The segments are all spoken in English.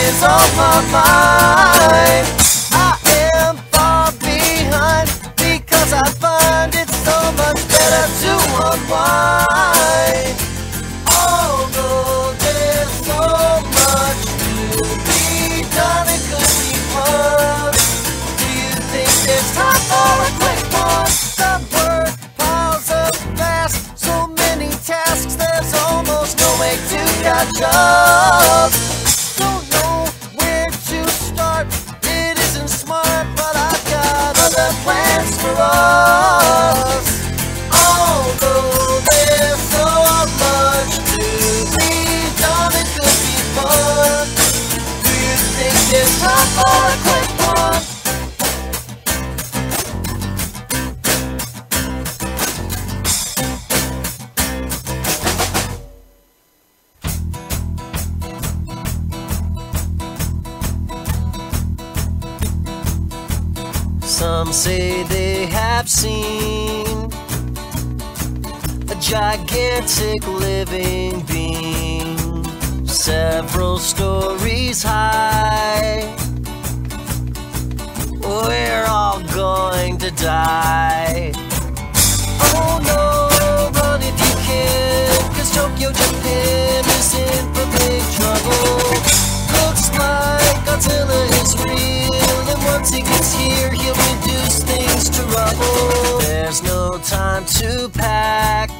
is on my mind. I am far behind because I find it so much better to unwind. Although there's so much to be done, it could be fun. Do you think there's time for a quick one? The work piles up fast, so many tasks, there's almost no way to catch up. Don't know where to start, it isn't smart, but I've got other plans for us. Although there's so much to be done, it could be fun. Do you think there's time for a quick one? Some say they have seen a gigantic living being, several stories high. We're all going to die. Oh no, run if you can, 'cause Tokyo, Japan is in for big trouble. Looks like Godzilla is real, and once he gets here, he'll reduce things to rubble. There's no time to pack.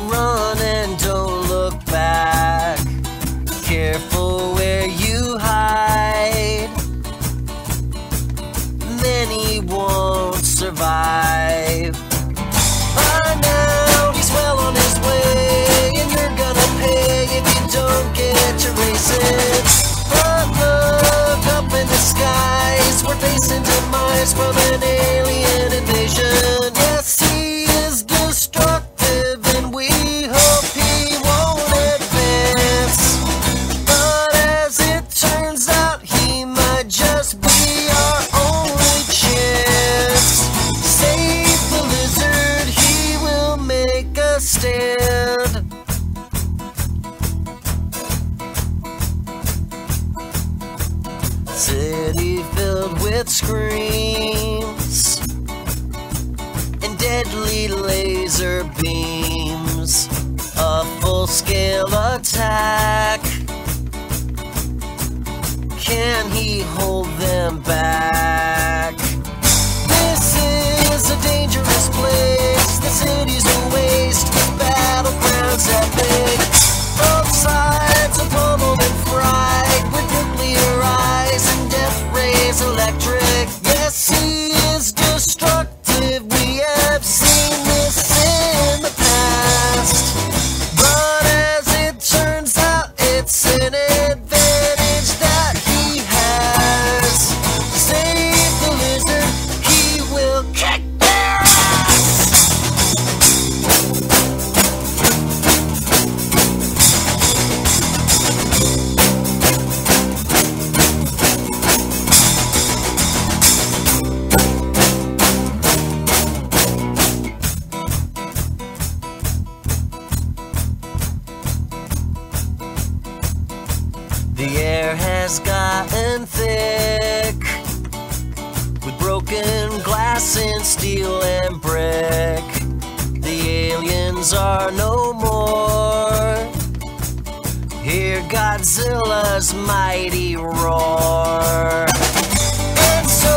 Run and don't look back. Careful where you hide. Many won't survive. By now, he's well on his way, and you're gonna pay if you don't get to race it. But look up in the skies, we're facing demise from an alien invasion. Yes, he is destructive, and we hope he won't advance. But as it turns out, he might just be our only chance. Save the lizard, he will make a stand. City filled with screams and deadly laser beams. A full-scale attack. Can he hold them back? This is a dangerous place. The city's a waste with battlegrounds epic. Both sides are pummeled and fried with nuclear eyes and death rays electric. Yes, he is destructive. We have seen this in the past. But as it turns out, it's an advantage that he has. Save the lizard, he will kick their ass. The air has gotten thick with broken glass and steel and brick. The aliens are no more. Hear Godzilla's mighty roar. And so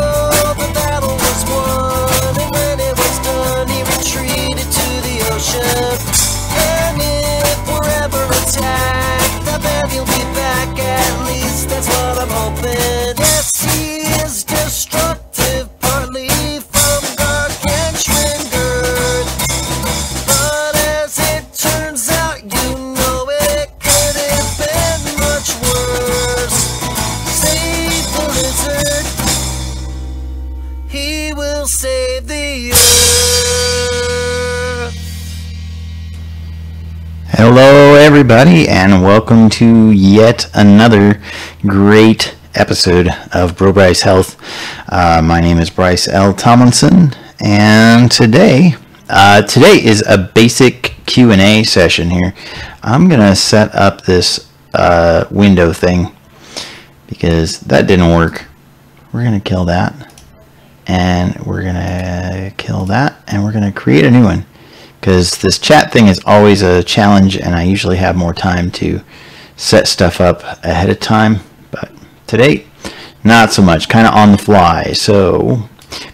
the battle was won, and when it was done, he retreated to the ocean. And if we're ever attacked, I bet he'll be back, at least that's what I'm hoping. Yes, he is destructive, partly from gargantuan girth. But as it turns out, you know it could have been much worse. Save the lizard, he will save the earth. Hello everybody, and welcome to yet another great episode of BroBryceHealth. My name is Bryce L. Tomlinson, and today is a basic Q&A session here. I'm going to set up this window thing, because that didn't work. We're going to kill that, and we're going to kill that, and we're going to create a new one, because this chat thing is always a challenge, and I usually have more time to set stuff up ahead of time, but today not so much, kind of on the fly. So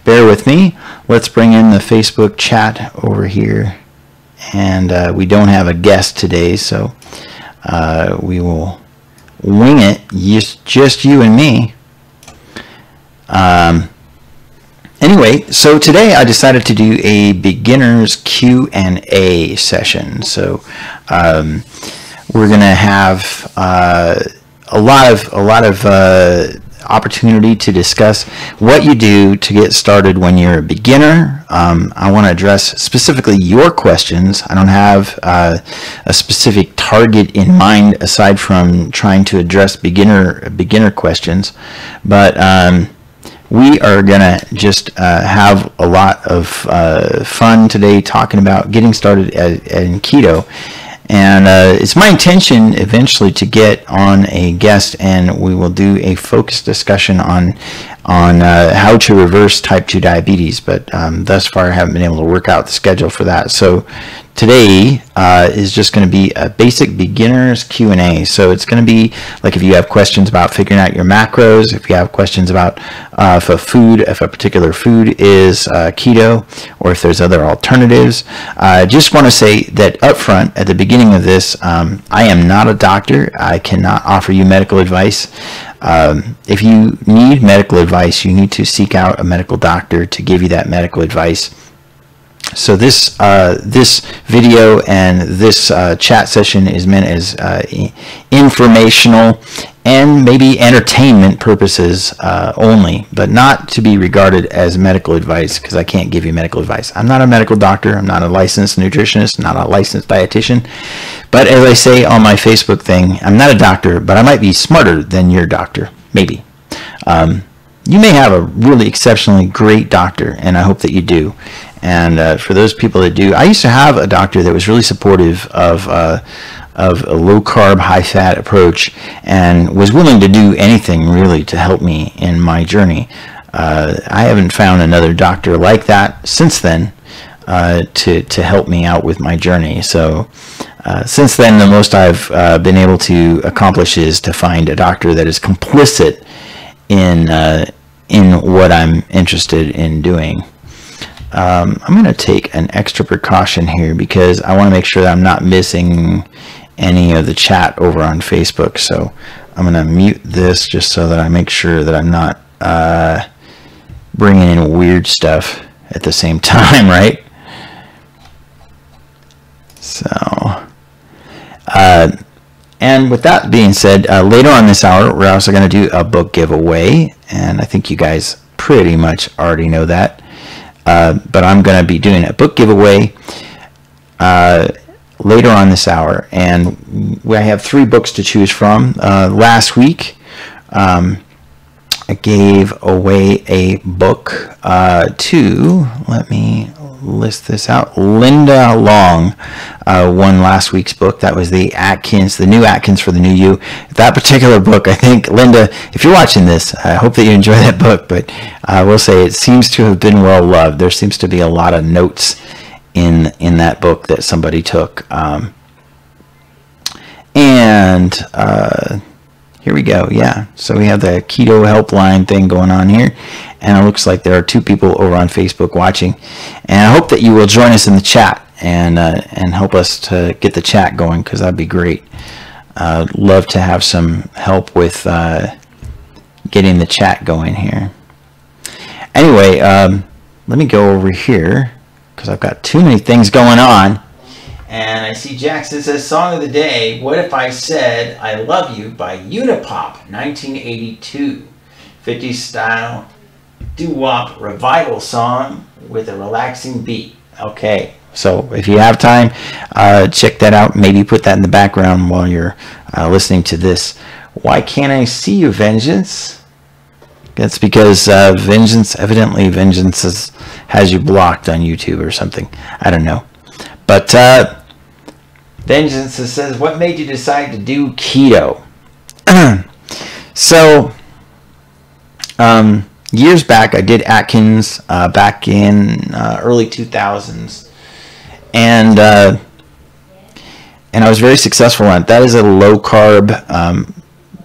bear with me. Let's bring in the Facebook chat over here, and we don't have a guest today, so we will wing it, just you and me. Anyway, so today I decided to do a beginner's Q&A session. So we're gonna have a lot of opportunity to discuss what you do to get started when you're a beginner. I want to address specifically your questions. I don't have a specific target in mind aside from trying to address beginner questions, but we are gonna just have a lot of fun today talking about getting started in keto. And it's my intention eventually to get on a guest, and we will do a focused discussion on how to reverse type 2 diabetes. But thus far, I haven't been able to work out the schedule for that. So today is just going to be a basic beginner's Q&A. So it's going to be like if you have questions about figuring out your macros, if you have questions about if a particular food is keto, or if there's other alternatives. I just want to say that up front at the beginning of this, I am not a doctor. I cannot offer you medical advice. If you need medical advice, you need to seek out a medical doctor to give you that medical advice. So this video and this chat session is meant as informational and maybe entertainment purposes only, but not to be regarded as medical advice, because I can't give you medical advice. I'm not a medical doctor. I'm not a licensed nutritionist, not a licensed dietitian. But as I say on my Facebook thing, I'm not a doctor, but I might be smarter than your doctor, maybe. You may have a really exceptionally great doctor, and I hope that you do. And for those people that do, I used to have a doctor that was really supportive of a low-carb, high-fat approach, and was willing to do anything really to help me in my journey. I haven't found another doctor like that since then to help me out with my journey. So since then, the most I've been able to accomplish is to find a doctor that is complicit in what I'm interested in doing. I'm going to take an extra precaution here because I want to make sure that I'm not missing any of the chat over on Facebook. So I'm going to mute this just so that I make sure that I'm not bringing in weird stuff at the same time, right? So, and with that being said, later on this hour, we're also going to do a book giveaway. And I think you guys pretty much already know that. But I'm going to be doing a book giveaway later on this hour, and I have 3 books to choose from. Last week, I gave away a book to, let me list this out, Linda Long won last week's book. That was the new Atkins for the New You. That particular book, I think, Linda, if you're watching this, I hope that you enjoy that book, but I will say it seems to have been well loved. There seems to be a lot of notes in that book that somebody took. Here we go. Yeah, so we have the Keto Help Line thing going on here, and it looks like there are 2 people over on Facebook watching, and I hope that you will join us in the chat and help us to get the chat going, because that'd be great. Love to have some help with getting the chat going here. Anyway, let me go over here because I've got too many things going on. And I see Jackson says, Song of the Day, What If I Said I Love You by Unipop, 1982. 50s style doo-wop revival song with a relaxing beat. Okay, so if you have time, check that out. Maybe put that in the background while you're listening to this. Why can't I see you, Vengeance? That's because Vengeance has you blocked on YouTube or something. I don't know. But Vengeance says, what made you decide to do keto? So, years back, I did Atkins back in early 2000s, and I was very successful on it. That is a low carb,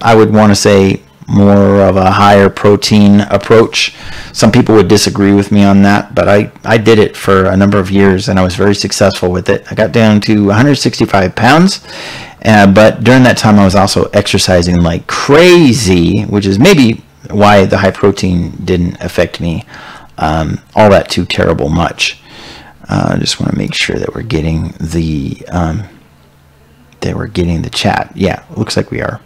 I would want to say more of a higher protein approach. Some people would disagree with me on that, but I did it for a number of years, and I was very successful with it. I got down to 165 pounds, but during that time I was also exercising like crazy, which is maybe why the high protein didn't affect me all that too terrible much. I just want to make sure that we're getting the chat. Yeah, looks like we are.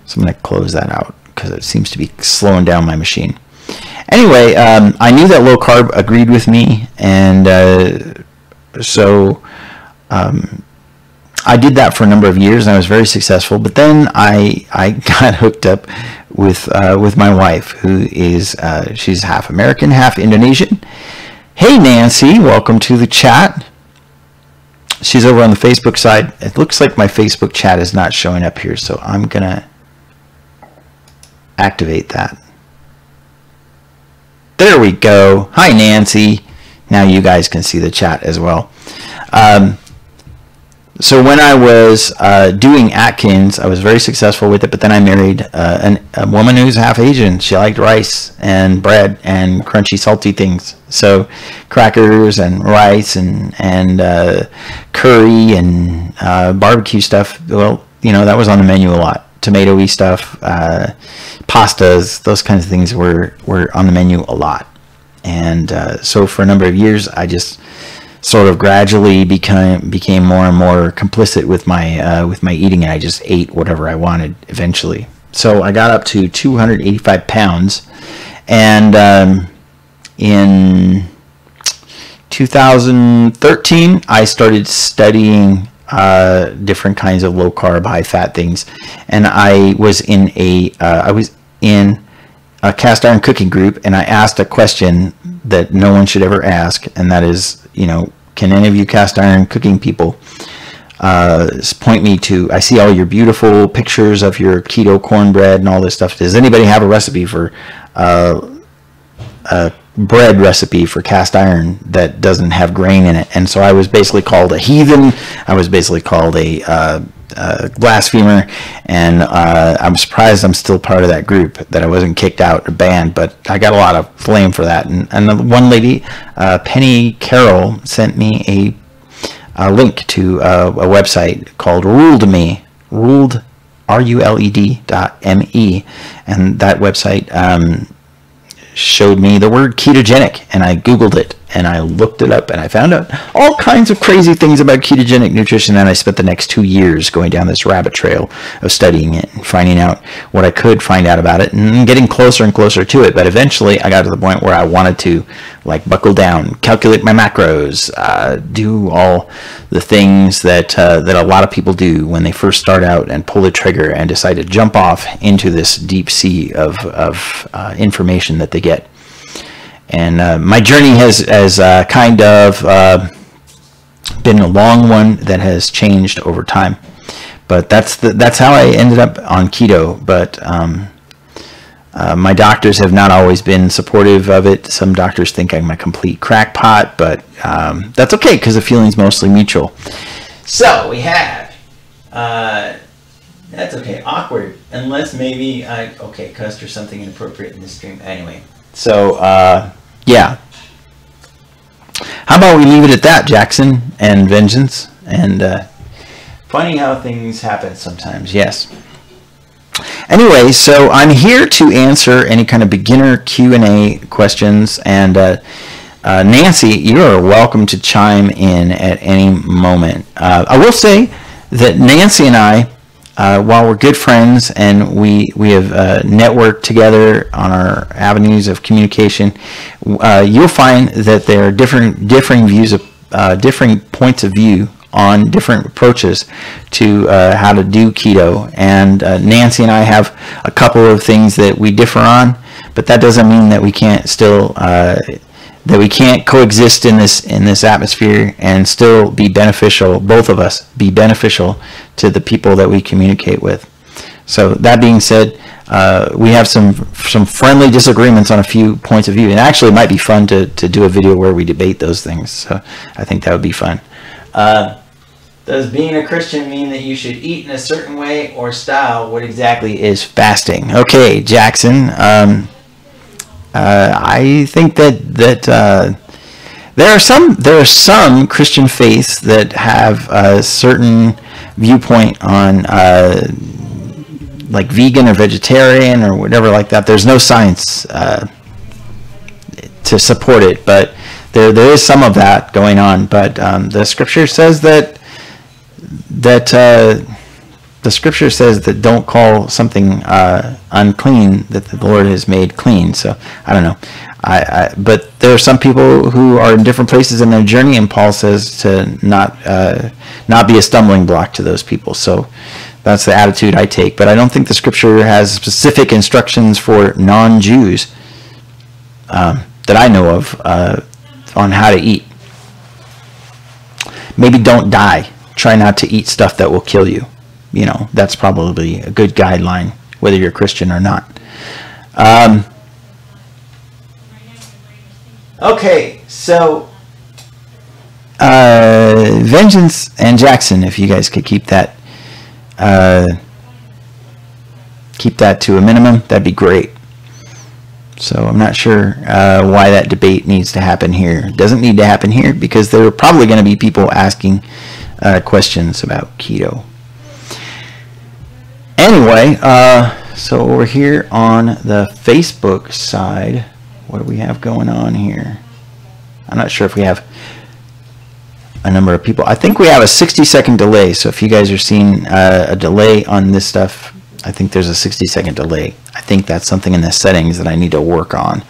So I'm going to close that out because it seems to be slowing down my machine. Anyway, I knew that low carb agreed with me, and so I did that for a number of years, and I was very successful. But then I got hooked up with my wife, who is she's half American, half Indonesian. Hey Nancy, welcome to the chat. She's over on the Facebook side. It looks like my Facebook chat is not showing up here, so I'm gonna activate that. There we go. Hi Nancy. Now you guys can see the chat as well. So when I was doing Atkins, I was very successful with it, but then I married a woman who's half Asian. She liked rice and bread and crunchy, salty things. So crackers and rice and curry and barbecue stuff. Well, you know, that was on the menu a lot. Tomato-y stuff, pastas, those kinds of things were on the menu a lot. And so for a number of years, I just sort of gradually became more and more complicit with my eating, and I just ate whatever I wanted eventually. So I got up to 285 pounds, and in 2013 I started studying different kinds of low carb, high fat things, and I was in a cast iron cooking group, and I asked a question that no one should ever ask, and that is, you know, can any of you cast iron cooking people point me to, I see all your beautiful pictures of your keto cornbread and all this stuff. Does anybody have a recipe for a bread recipe for cast iron that doesn't have grain in it? And so I was basically called a heathen. I was basically called a blasphemer, and I'm surprised I'm still part of that group, that I wasn't kicked out or banned, but I got a lot of flame for that. And the one lady, Penny Carroll, sent me a link to a website called Ruled.me, RULED.me, and that website showed me the word ketogenic, and I googled it and I looked it up, and I found out all kinds of crazy things about ketogenic nutrition, and I spent the next 2 years going down this rabbit trail of studying it and finding out what I could find out about it and getting closer and closer to it. But eventually I got to the point where I wanted to like buckle down, calculate my macros, do all the things that a lot of people do when they first start out and pull the trigger and decide to jump off into this deep sea of information that they get. And my journey has kind of been a long one that has changed over time. But that's how I ended up on keto. But my doctors have not always been supportive of it. Some doctors think I'm a complete crackpot, but that's okay because the feeling's mostly mutual. So we have, that's okay, awkward, unless maybe okay, cussed or something inappropriate in this stream. Anyway, so yeah. How about we leave it at that, Jackson and Vengeance? And funny how things happen sometimes, yes. Anyway, so I'm here to answer any kind of beginner Q&A questions, and Nancy, you are welcome to chime in at any moment. I will say that Nancy and I, while we're good friends and we have networked together on our avenues of communication, you'll find that there are differing views of differing points of view on different approaches to how to do keto. And Nancy and I have a couple of things that we differ on, but that doesn't mean that we can't still that we can't coexist in this atmosphere and still be beneficial, both of us be beneficial to the people that we communicate with. So that being said, we have some friendly disagreements on a few points of view, and actually it might be fun to do a video where we debate those things. So I think that would be fun. Does being a Christian mean that you should eat in a certain way or style? What exactly is fasting? Okay, Jackson. I think that there are some Christian faiths that have a certain viewpoint on like vegan or vegetarian or whatever like that. There's no science to support it, but there is some of that going on. But the scripture says that the scripture says that don't call something unclean that the Lord has made clean. So I don't know. But there are some people who are in different places in their journey, and Paul says to not be a stumbling block to those people. So that's the attitude I take. But I don't think the scripture has specific instructions for non-Jews that I know of on how to eat. Maybe don't die. Try not to eat stuff that will kill you. You know, that's probably a good guideline, whether you're Christian or not. Okay, so Vengeance and Jackson, if you guys could keep that to a minimum, that'd be great. So I'm not sure why that debate needs to happen here. It doesn't need to happen here because there are probably going to be people asking questions about keto. Anyway, so over here on the Facebook side, what do we have going on here? I'm not sure if we have a number of people. I think we have a 60-second delay. So if you guys are seeing a delay on this stuff, I think there's a 60-second delay. I think that's something in the settings that I need to work on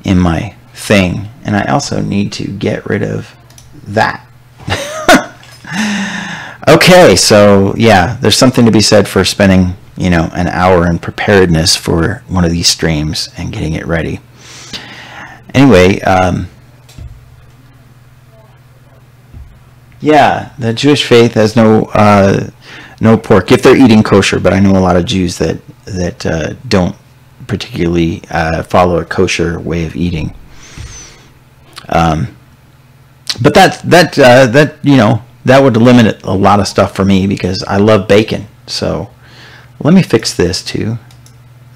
in my thing. And I also need to get rid of that. Okay, so yeah, there's something to be said for spending, you know, an hour in preparedness for one of these streams and getting it ready. Anyway, yeah, the Jewish faith has no pork if they're eating kosher, but I know a lot of Jews that don't particularly follow a kosher way of eating. But that you know, that would limit a lot of stuff for me because I love bacon. So let me fix this too.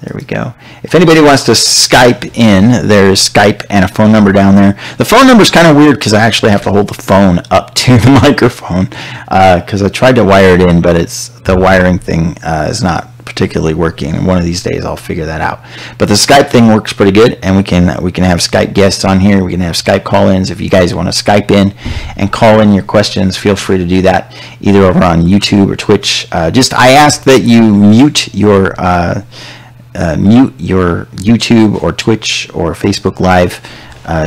There we go. If anybody wants to Skype in, there's Skype and a phone number down there. The phone number is kind of weird because I actually have to hold the phone up to the microphone because I tried to wire it in, but the wiring thing is not particularly working. One of these days I'll figure that out. But the Skype thing works pretty good, and we can have Skype guests on here. We can have Skype call-ins. If you guys want to Skype in and call in your questions, feel free to do that either over on YouTube or Twitch. I ask that you mute your YouTube or Twitch or Facebook Live,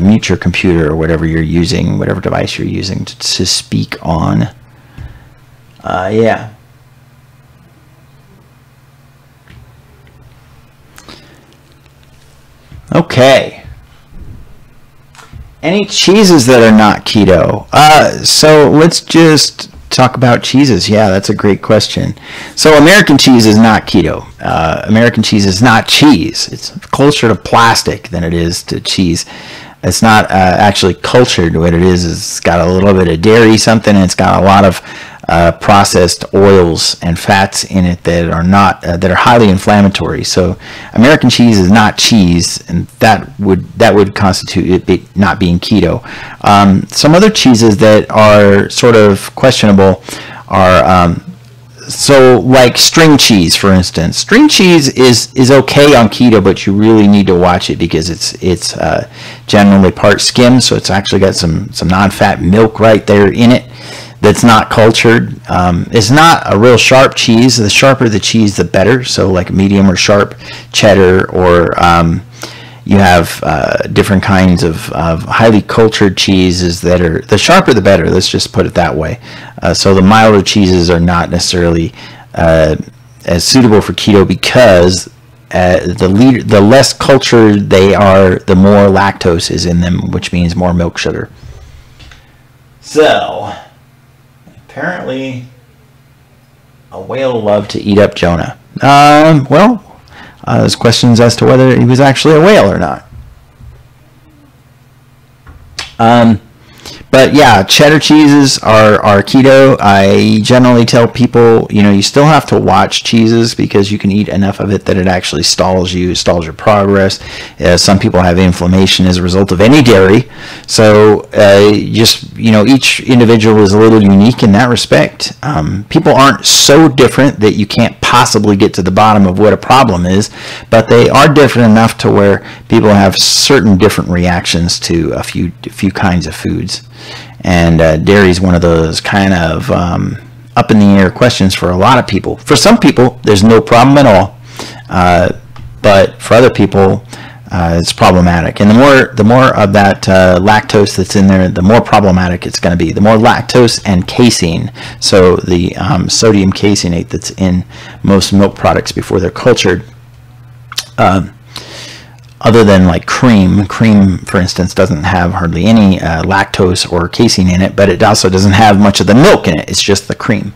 mute your computer or whatever you're using, whatever device you're using to speak on. Yeah. Okay. Any cheeses that are not keto? So let's just talk about cheeses. Yeah, that's a great question. So American cheese is not keto. American cheese is not cheese. It's closer to plastic than it is to cheese. It's not actually cultured. What it is it's got a little bit of dairy something, and it's got a lot of processed oils and fats in it that are highly inflammatory. So American cheese is not cheese, and that would constitute it not being keto. Some other cheeses that are sort of questionable are so like string cheese, for instance. String cheese is okay on keto, but you really need to watch it because it's generally part skim, so it's actually got some non-fat milk right there in it. That's not cultured. It's not a real sharp cheese. The sharper the cheese, the better. So like medium or sharp cheddar, or you have different kinds of highly cultured cheeses that are, the sharper the better. Let's just put it that way. So the milder cheeses are not necessarily as suitable for keto because the less cultured they are, the more lactose is in them, which means more milk sugar. So, apparently, a whale loved to eat up Jonah. There's questions as to whether he was actually a whale or not. But yeah, cheddar cheeses are keto. I generally tell people, you still have to watch cheeses because you can eat enough of it that it actually stalls your progress. Some people have inflammation as a result of any dairy. So each individual is a little unique in that respect. People aren't so different that you can't possibly get to the bottom of what a problem is, but they are different enough to where people have certain different reactions to a few kinds of foods. And dairy is one of those kind of up in the air questions for a lot of people. For some people, there's no problem at all, but for other people, it's problematic. And the more of that lactose that's in there, the more problematic it's going to be. The more lactose and casein, so the sodium caseinate that's in most milk products before they're cultured. Other than like cream, for instance, doesn't have hardly any lactose or casein in it, but it also doesn't have much of the milk in it. It's just the cream.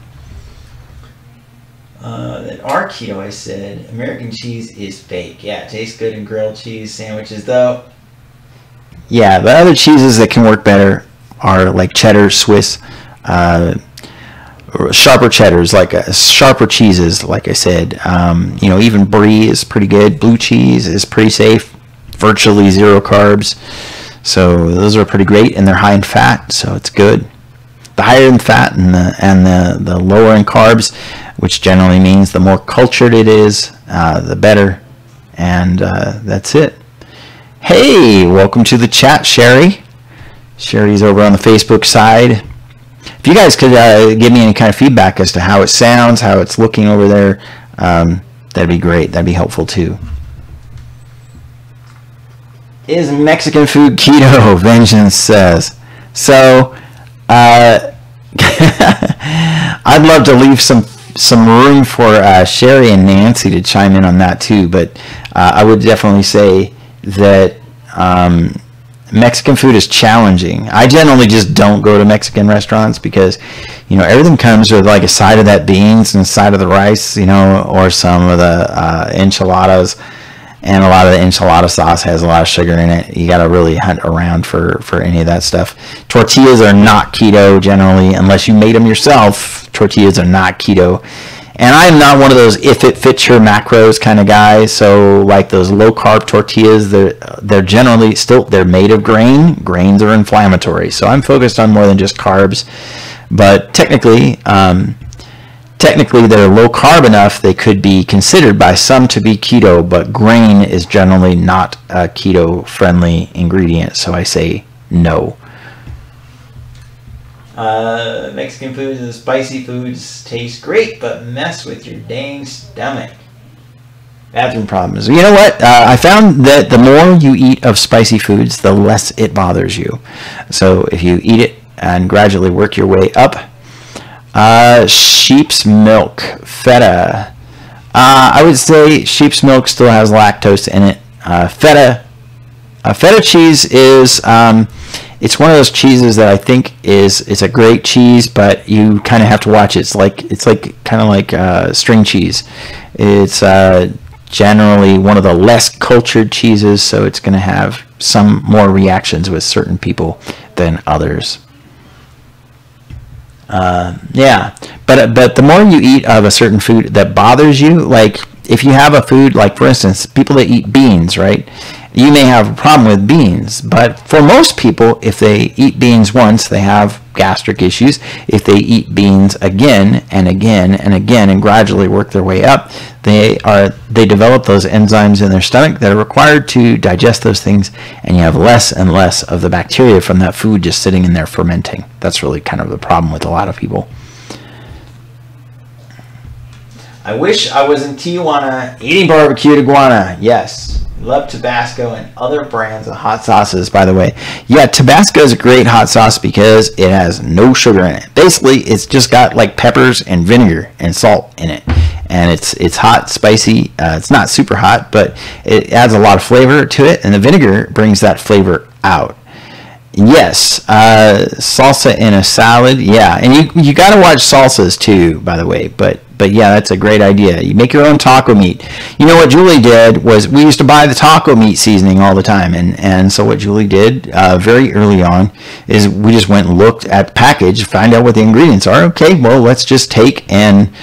That are keto, I said, American cheese is fake. Yeah, it tastes good in grilled cheese sandwiches, though. Yeah, the other cheeses that can work better are like cheddar, Swiss, sharper cheddars, like sharper cheeses, like I said. Even brie is pretty good. Blue cheese is pretty safe. Virtually zero carbs. So those are pretty great, and they're high in fat, so it's good. The higher in fat and the lower in carbs, which generally means the more cultured it is, the better. And that's it. Hey, welcome to the chat, Sherry. Sherry's over on the Facebook side. If you guys could give me any kind of feedback as to how it sounds, how it's looking over there, that'd be great. That'd be helpful too. Is Mexican food keto? Vengeance says. So, I'd love to leave some room for Sherry and Nancy to chime in on that too, but I would definitely say that Mexican food is challenging. I generally just don't go to Mexican restaurants because, everything comes with like a side of that beans and a side of the rice, or some of the enchiladas. And a lot of the enchilada sauce has a lot of sugar in it. You got to really hunt around for any of that stuff. Tortillas are not keto generally, unless you made them yourself. Tortillas are not keto. And I'm not one of those if it fits your macros kind of guys. So like those low carb tortillas, they're generally they're made of grain. Grains are inflammatory. So I'm focused on more than just carbs. But technically they're low carb enough they could be considered by some to be keto, but grain is generally not a keto friendly ingredient, so I say no. Mexican foods and spicy foods taste great, but mess with your dang stomach. Bathroom problems. You know what? I found that the more you eat of spicy foods, the less it bothers you. So if you eat it and gradually work your way up. Sheep's milk, feta. I would say sheep's milk still has lactose in it. Feta cheese is it's one of those cheeses that I think is a great cheese, but you kind of have to watch it. It's like kind of like string cheese. It's generally one of the less cultured cheeses, so it's going to have some more reactions with certain people than others. Yeah, but the more you eat of a certain food that bothers you, like if you have a food, like for instance, people that eat beans, right? You may have a problem with beans, but for most people, if they eat beans once, they have gastric issues. If they eat beans again and again and again and gradually work their way up, they develop those enzymes in their stomach that are required to digest those things, and you have less and less of the bacteria from that food just sitting in there fermenting. That's really kind of the problem with a lot of people. I wish I was in Tijuana eating barbecued iguana. Yes. Love Tabasco and other brands of hot sauces, by the way. Yeah, Tabasco is a great hot sauce because it has no sugar in it. Basically, it's just got like peppers and vinegar and salt in it. and it's hot, spicy. It's not super hot, but it adds a lot of flavor to it, and the vinegar brings that flavor out. Yes, salsa in a salad. Yeah, and you got to watch salsas too, by the way. But yeah, that's a great idea. You make your own taco meat. You know what Julie did was we used to buy the taco meat seasoning all the time, and so what Julie did very early on is we just went and looked at the package, find out what the ingredients are. Okay, well, let's just take and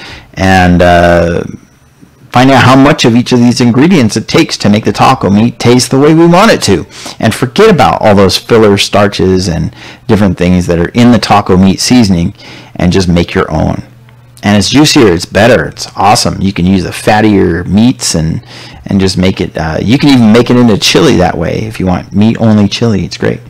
find out how much of each of these ingredients it takes to make the taco meat taste the way we want it to. And forget about all those filler starches and different things that are in the taco meat seasoning, and just make your own. And it's juicier, it's better, it's awesome. You can use the fattier meats and just make it, you can even make it into chili that way if you want meat-only chili. It's great.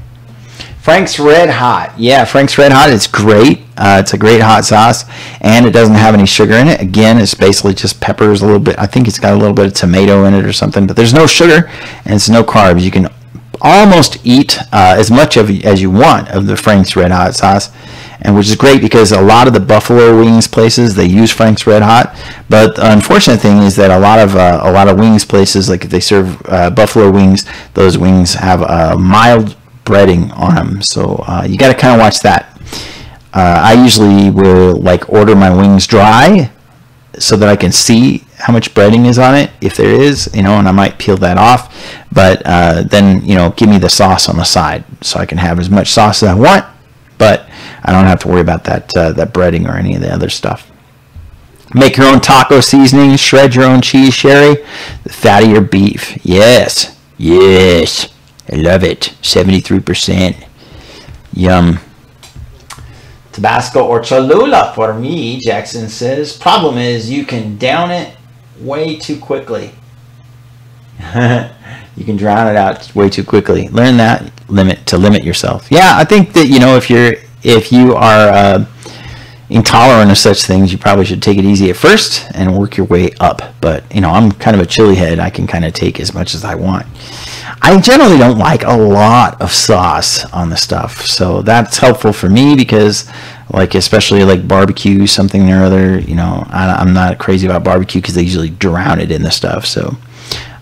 Frank's Red Hot. Yeah, Frank's Red Hot is great. It's a great hot sauce, and it doesn't have any sugar in it. Again, it's basically just peppers, a little bit. I think it's got a little bit of tomato in it or something, but there's no sugar and it's no carbs. You can almost eat as much as you want of the Frank's Red Hot sauce, and which is great because a lot of the buffalo wings places, they use Frank's Red Hot. But the unfortunate thing is that a lot of wings places, like if they serve buffalo wings, those wings have a mild breading on them, so you got to kind of watch that. I usually will like order my wings dry so that I can see how much breading is on it, if there is, and I might peel that off. But then give me the sauce on the side so I can have as much sauce as I want, but I don't have to worry about that breading or any of the other stuff. Make your own taco seasoning, shred your own cheese, sherry, the fattier beef. Yes, I love it. 73%. Yum. Tabasco or Cholula for me, Jackson says. Problem is you can down it way too quickly. You can drown it out way too quickly. Learn that to limit yourself. Yeah, I think that if you are intolerant of such things, you probably should take it easy at first and work your way up. But I'm kind of a chili head. I can kind of take as much as I want. I generally don't like a lot of sauce on the stuff, so that's helpful for me because, especially like barbecue, something or other, I'm not crazy about barbecue because they usually drown it in the stuff, so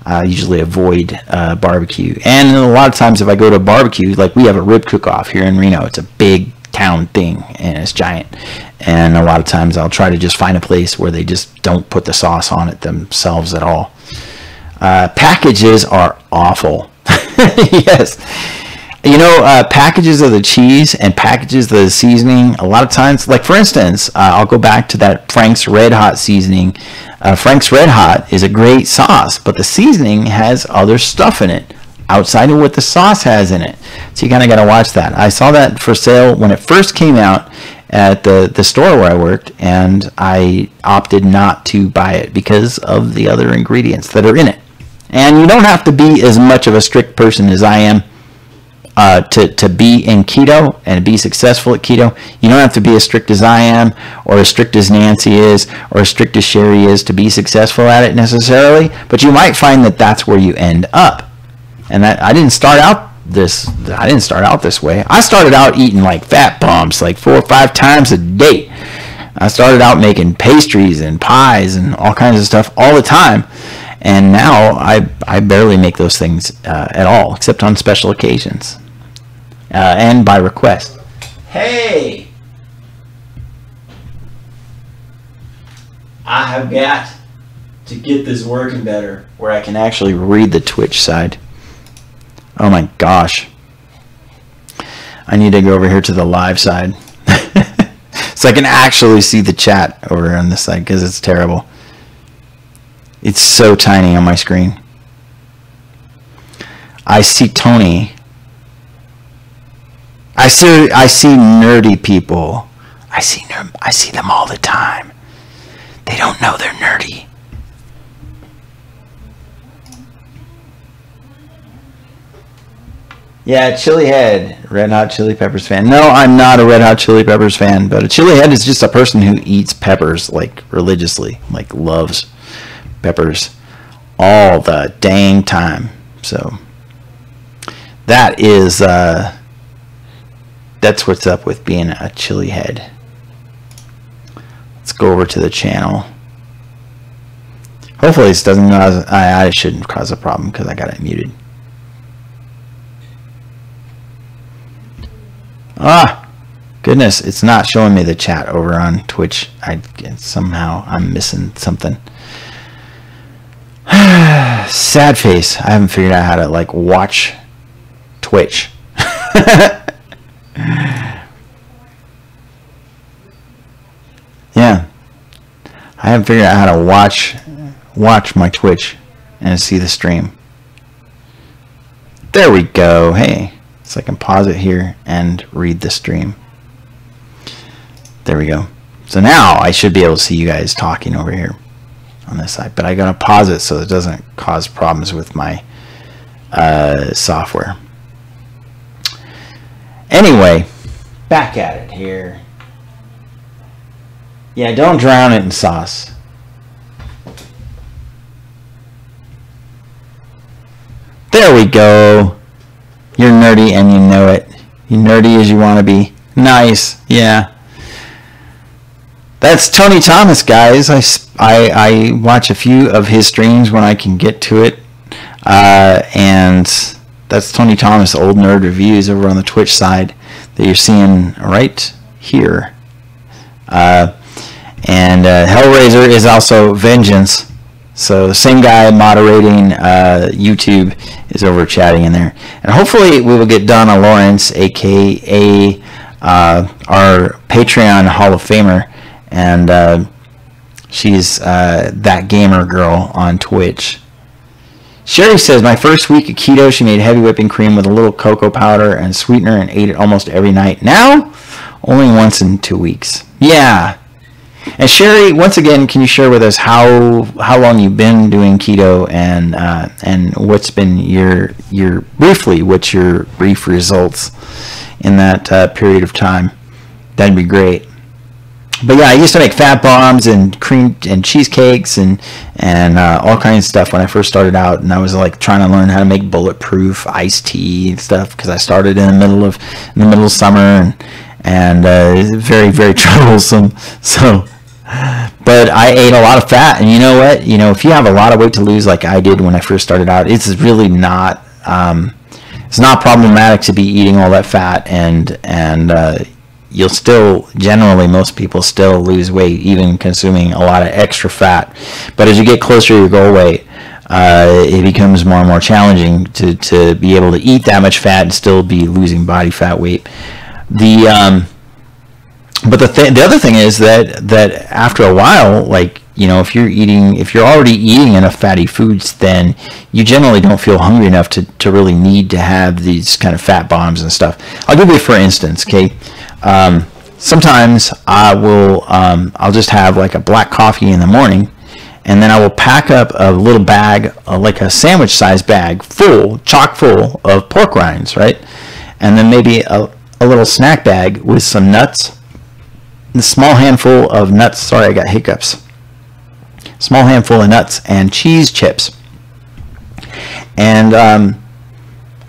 I usually avoid barbecue. And a lot of times if I go to a barbecue, like we have a rib cook-off here in Reno, it's a big town thing and it's giant, and a lot of times I'll try to just find a place where they just don't put the sauce on it themselves at all. Packages are awful. Yes. Packages of the cheese and packages of the seasoning, a lot of times, like for instance, I'll go back to that Frank's Red Hot seasoning. Frank's Red Hot is a great sauce, but the seasoning has other stuff in it outside of what the sauce has in it. So you kind of got to watch that. I saw that for sale when it first came out at the store where I worked, and I opted not to buy it because of the other ingredients that are in it. And you don't have to be as much of a strict person as I am to be in keto and be successful at keto. You don't have to be as strict as I am, or as strict as Nancy is, or as strict as Sherry is to be successful at it necessarily. But you might find that that's where you end up. And that I didn't start out this way. I started out eating like fat bombs like 4 or 5 times a day. I started out making pastries and pies and all kinds of stuff all the time. And now I barely make those things at all, except on special occasions and by request. Hey! I have got to get this working better where I can actually read the Twitch side. Oh my gosh. I need to go over here to the live side so I can actually see the chat over on this side because it's terrible. It's so tiny on my screen. I see Tony. I see nerdy people. I see them all the time. They don't know they're nerdy. Yeah, Chili Head, Red Hot Chili Peppers fan. No, I'm not a Red Hot Chili Peppers fan, but a Chili Head is just a person who eats peppers like religiously, like loves peppers all the dang time. So that is that's what's up with being a Chili Head. Let's go over to the channel. Hopefully this doesn't cause, I shouldn't cause a problem because I got it muted. Ah, goodness, it's not showing me the chat over on Twitch. Somehow I'm missing something. Sad face. I haven't figured out how to like watch Twitch. Yeah, I haven't figured out how to watch my Twitch and see the stream. There we go. Hey, so I can pause it here and read the stream. There we go. So now I should be able to see you guys talking over here on this side, but I gotta pause it so it doesn't cause problems with my software. Anyway, back at it here. Yeah, don't drown it in sauce. There we go. You're nerdy and you know it. You nerdy as you want to be. Nice. Yeah. That's Tony Thomas, guys. I watch a few of his streams when I can get to it. And that's Tony Thomas, Old Nerd Reviews, over on the Twitch side that you're seeing right here. And Hellraiser is also Vengeance. So the same guy moderating YouTube is over chatting in there. And hopefully we will get Donna Lawrence, a.k.a. Our Patreon Hall of Famer. And she's that gamer girl on Twitch. Sherry says, my first week of keto, she made heavy whipping cream with a little cocoa powder and sweetener and ate it almost every night. Now, only once in 2 weeks. Yeah. And Sherry, once again, can you share with us how long you've been doing keto and what's been what's your brief results in that period of time? That'd be great. But yeah, I used to make fat bombs and cream and cheesecakes and all kinds of stuff when I first started out, and I was like trying to learn how to make bulletproof iced tea and stuff because I started in the middle of summer and it's very, very troublesome. So, but I ate a lot of fat, and you know what? You know, if you have a lot of weight to lose like I did when I first started out, it's really not it's not problematic to be eating all that fat, and you'll still, generally, most people still lose weight, even consuming a lot of extra fat. But as you get closer to your goal weight, it becomes more and more challenging to be able to eat that much fat and still be losing body fat weight. But the other thing is that after a while, like, you know, if you're already eating enough fatty foods, then you generally don't feel hungry enough to really need to have these kind of fat bombs and stuff. I'll give you for instance, okay. Sometimes I'll just have like a black coffee in the morning, and then I will pack up a little bag, like a sandwich sized bag chock full of pork rinds, right? And then maybe a little snack bag with some nuts, a small handful of nuts. Sorry, I got hiccups. Small handful of nuts and cheese chips. And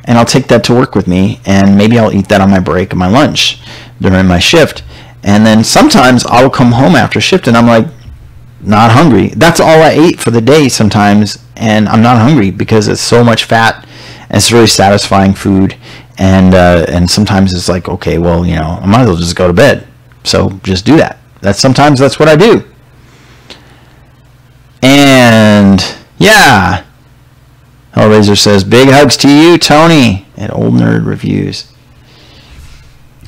I'll take that to work with me, and maybe I'll eat that on my break and my lunch during my shift. And then sometimes I'll come home after shift and I'm like not hungry. That's all I ate for the day sometimes, and I'm not hungry because it's so much fat and it's really satisfying food. And sometimes it's like, okay, well, you know, I might as well just go to bed. So just do that. Sometimes that's what I do. And yeah, Hellraiser says, big hugs to you, Tony, at Old Nerd Reviews.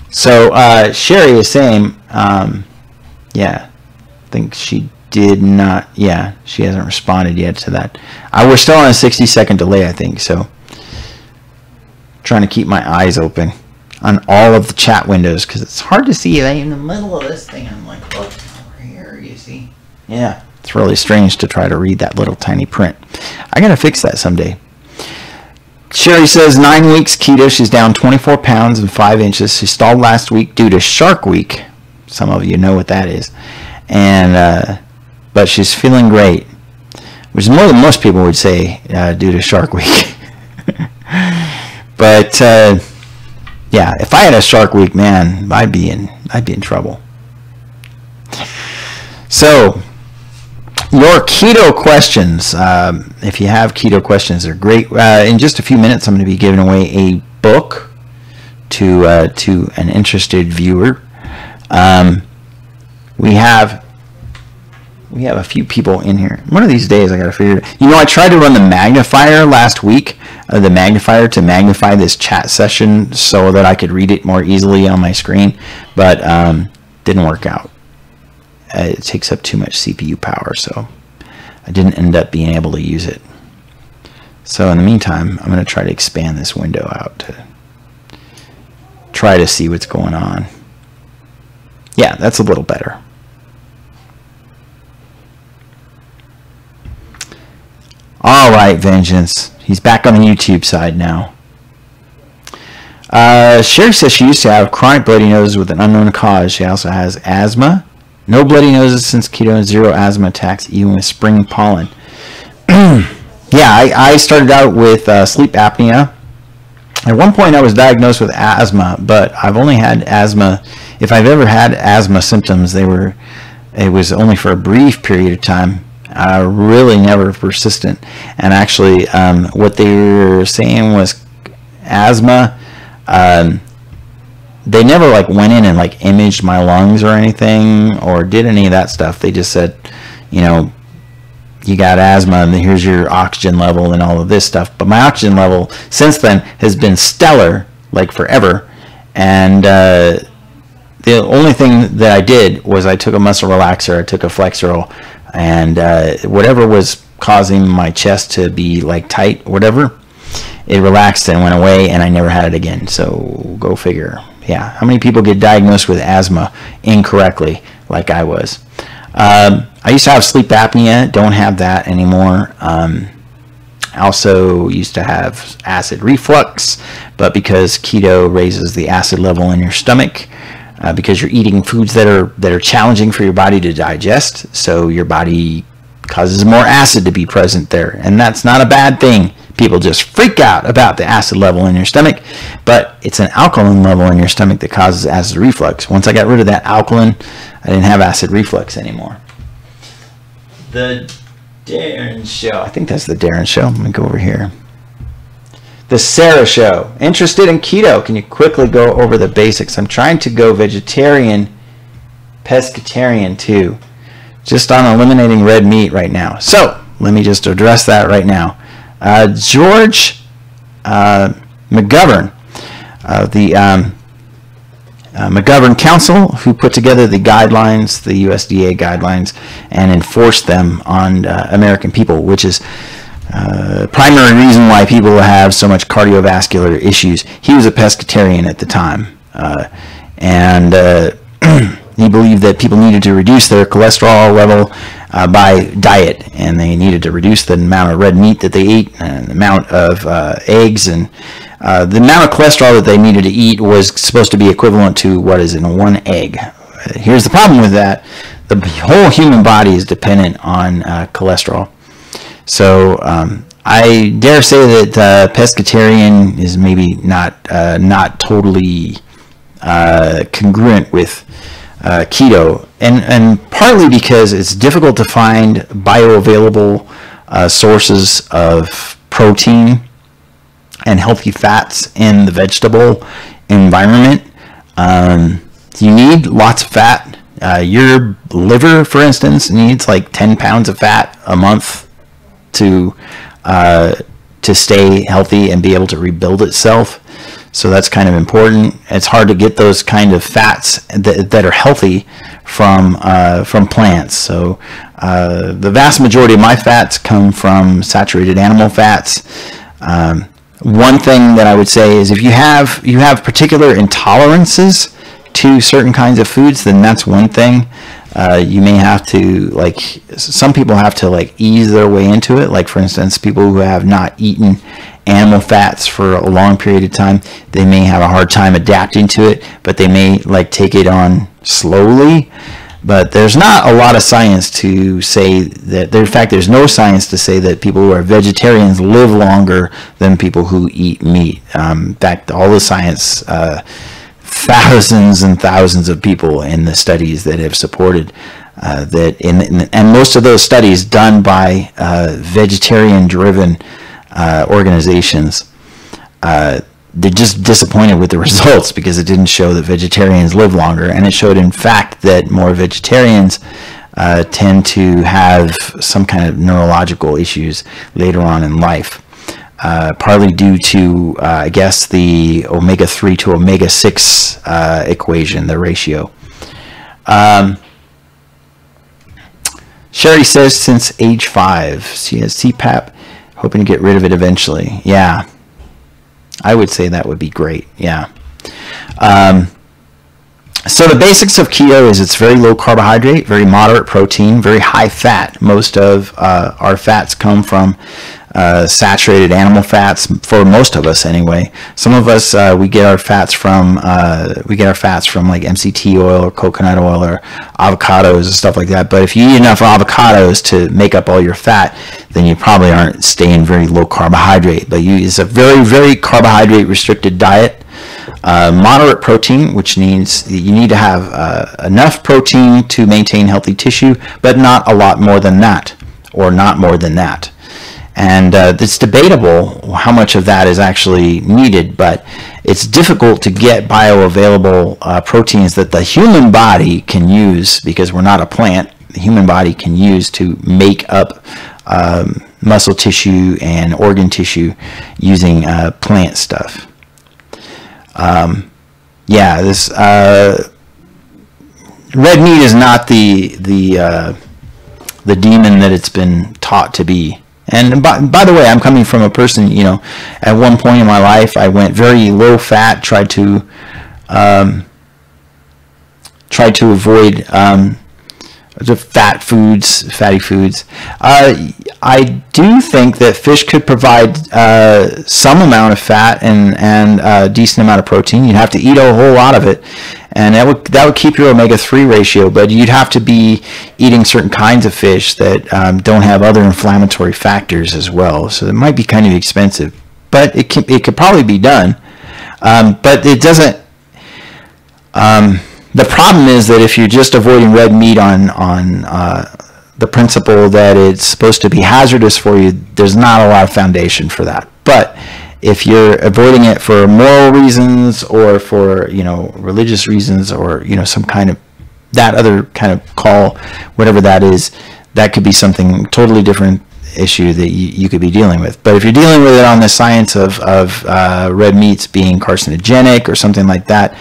So Sherry is saying, yeah, I think she did not, yeah, she hasn't responded yet to that. We're still on a 60-second delay, I think, so trying to keep my eyes open on all of the chat windows because it's hard to see in the middle of this thing. I'm like, look over here, you see? Yeah, it's really strange to try to read that little tiny print. I gotta fix that someday. Sherry says 9 weeks keto. She's down 24 pounds and 5 inches. She stalled last week due to Shark Week. Some of you know what that is. And but she's feeling great, which is more than most people would say due to Shark Week. But yeah, if I had a Shark Week, man, I'd be in trouble. So your keto questions. If you have keto questions, they're great. In just a few minutes, I'm going to be giving away a book to an interested viewer. We have a few people in here. One of these days, I got to figure it. I tried to run the magnifier last week, the magnifier to magnify this chat session so that I could read it more easily on my screen, but didn't work out. It takes up too much CPU power, so I didn't end up being able to use it. So in the meantime, I'm going to try to expand this window out to try to see what's going on. Yeah, that's a little better. All right, Vengeance. He's back on the YouTube side now. Sherry says she used to have chronic bloody noses with an unknown cause. She also has asthma. No bloody noses since keto and 0 asthma attacks, even with spring pollen. Yeah, I started out with sleep apnea. At one point, I was diagnosed with asthma, but I've only had asthma. If I've ever had asthma symptoms, it was only for a brief period of time. Really never persistent. And actually, what they were saying was asthma. They never went in and imaged my lungs or anything or did any of that stuff. They just said, you got asthma and here's your oxygen level and all of this stuff. But my oxygen level since then has been stellar, forever. And the only thing that I did was I took a muscle relaxer, I took a Flexeril, and whatever was causing my chest to be tight, whatever, it relaxed and went away, and I never had it again. So go figure. Yeah, how many people get diagnosed with asthma incorrectly like I was? I used to have sleep apnea, don't have that anymore. I also used to have acid reflux, but because keto raises the acid level in your stomach, because you're eating foods that are challenging for your body to digest, so your body causes more acid to be present there, and that's not a bad thing. People just freak out about the acid level in your stomach, but it's an alkaline level in your stomach that causes acid reflux. Once I got rid of that alkaline, I didn't have acid reflux anymore. The Darren Show. I think that's the Darren Show. Let me go over here. The Sarah Show. Interested in keto? Can you quickly go over the basics? I'm trying to go vegetarian, pescatarian too. Just on eliminating red meat right now. So, let me just address that right now. George McGovern, the McGovern Council, who put together the guidelines, the USDA guidelines, and enforced them on American people, which is primary reason why people have so much cardiovascular issues. He was a pescatarian at the time, and he believed that people needed to reduce their cholesterol level by diet, and they needed to reduce the amount of red meat that they ate and the amount of eggs, and the amount of cholesterol that they needed to eat was supposed to be equivalent to what is in one egg. Here's the problem with that. The whole human body is dependent on cholesterol. So I dare say that pescatarian is maybe not totally congruent with keto, and partly because it's difficult to find bioavailable sources of protein and healthy fats in the vegetable environment. You need lots of fat. Your liver, for instance, needs 10 pounds of fat a month to stay healthy and be able to rebuild itself. So that's kind of important. It's hard to get those kind of fats that are healthy from plants. So the vast majority of my fats come from saturated animal fats. One thing that I would say is if you have particular intolerances to certain kinds of foods, then that's one thing. You may have to, some people have to ease their way into it. For instance, people who have not eaten animal fats for a long period of time, they may have a hard time adapting to it, but they may take it on slowly. But there's not a lot of science to say that, in fact, there's no science to say that people who are vegetarians live longer than people who eat meat. In fact, all the science, thousands and thousands of people in the studies that have supported and most of those studies done by vegetarian-driven organizations, they're just disappointed with the results because it didn't show that vegetarians live longer, and it showed, in fact, that more vegetarians tend to have some kind of neurological issues later on in life, partly due to, I guess, the omega-3 to omega-6 equation, the ratio. Sherry says since age 5, she has CPAP, hoping to get rid of it eventually. Yeah, I would say that would be great. Yeah. So the basics of keto is it's very low carbohydrate, very moderate protein, very high fat. Most of our fats come from saturated animal fats, for most of us anyway. Some of us we get our fats from like MCT oil or coconut oil or avocados and stuff like that. But if you eat enough avocados to make up all your fat, then you probably aren't staying very low carbohydrate. But it's a very, very carbohydrate restricted diet. Moderate protein, which means you need to have enough protein to maintain healthy tissue, but not a lot more than that, or not more than that. And it's debatable how much of that is actually needed, but it's difficult to get bioavailable proteins that the human body can use, because we're not a plant. The human body can use to make up muscle tissue and organ tissue using plant stuff. Yeah, this red meat is not the demon that it's been taught to be. And by the way, I'm coming from a person, you know, at one point in my life, I went very low fat, tried to avoid the fatty foods. I do think that fish could provide some amount of fat and a decent amount of protein. You'd have to eat a whole lot of it, and that would keep your omega-3 ratio, but you'd have to be eating certain kinds of fish that don't have other inflammatory factors as well. So it might be kind of expensive, but it could probably be done. But it doesn't. The problem is that if you're just avoiding red meat on the principle that it's supposed to be hazardous for you, there's not a lot of foundation for that. But if you're avoiding it for moral reasons or for, you know, religious reasons, or, you know, some kind of that other kind of call, whatever that is, that could be something totally different issue that you could be dealing with. But if you're dealing with it on the science of red meats being carcinogenic or something like that,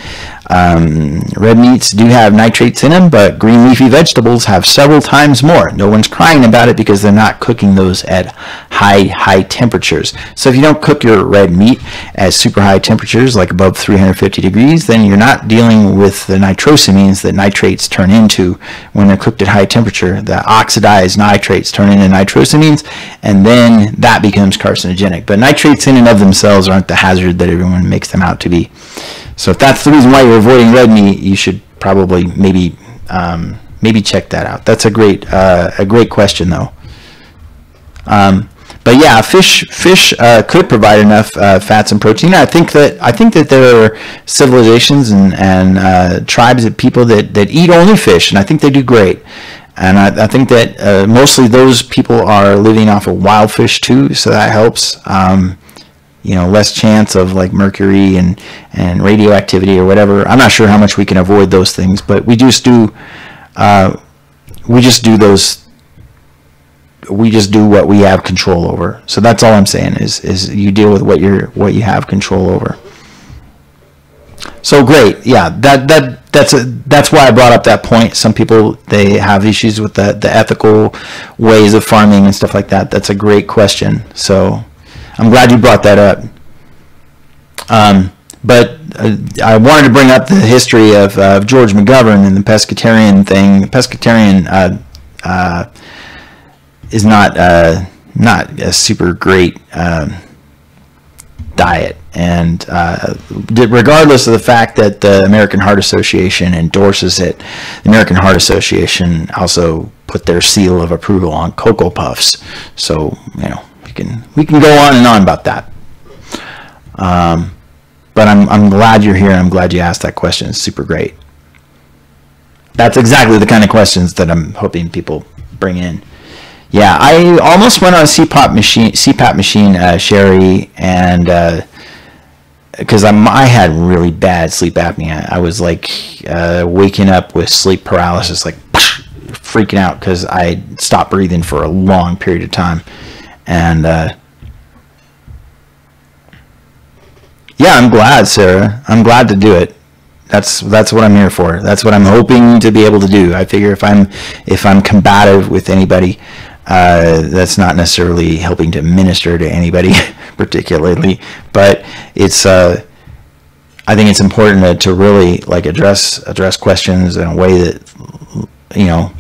red meats do have nitrates in them, but green leafy vegetables have several times more. No one's crying about it because they're not cooking those at high temperatures. So if you don't cook your red meat at super high temperatures, like above 350 degrees, then you're not dealing with the nitrosamines that nitrates turn into when they're cooked at high temperature. The oxidized nitrates turn into nitrosamines, and then that becomes carcinogenic. But nitrates in and of themselves aren't the hazard that everyone makes them out to be. So if that's the reason why you're avoiding red meat, you should probably maybe check that out. That's a great question though. But yeah, fish could provide enough fats and protein. I think that there are civilizations and tribes of people that eat only fish, and I think they do great. And I think that mostly those people are living off of wild fish too, so that helps. You know, less chance of like mercury and radioactivity or whatever. I'm not sure how much we can avoid those things, but we just do what we have control over. So that's all I'm saying is you deal with what you have control over. So great, yeah. That's why I brought up that point. Some people, they have issues with the ethical ways of farming and stuff like that. That's a great question. So I'm glad you brought that up. But I wanted to bring up the history of George McGovern and the pescatarian thing. The pescatarian is not a super great diet, and regardless of the fact that the American Heart Association endorses it, the American Heart Association also put their seal of approval on Cocoa Puffs. So, you know, we can go on and on about that. But I'm glad you're here, and I'm glad you asked that question. It's super great. That's exactly the kind of questions that I'm hoping people bring in. Yeah, I almost went on a CPAP machine, Sherry, and because I had really bad sleep apnea. I was like waking up with sleep paralysis, like freaking out because I stopped breathing for a long period of time. And yeah, I'm glad, Sarah. I'm glad to do it. That's what I'm here for. That's what I'm hoping to be able to do. I figure if I'm combative with anybody, that's not necessarily helping to minister to anybody particularly, but it's I think it's important to really like address questions in a way that, you know,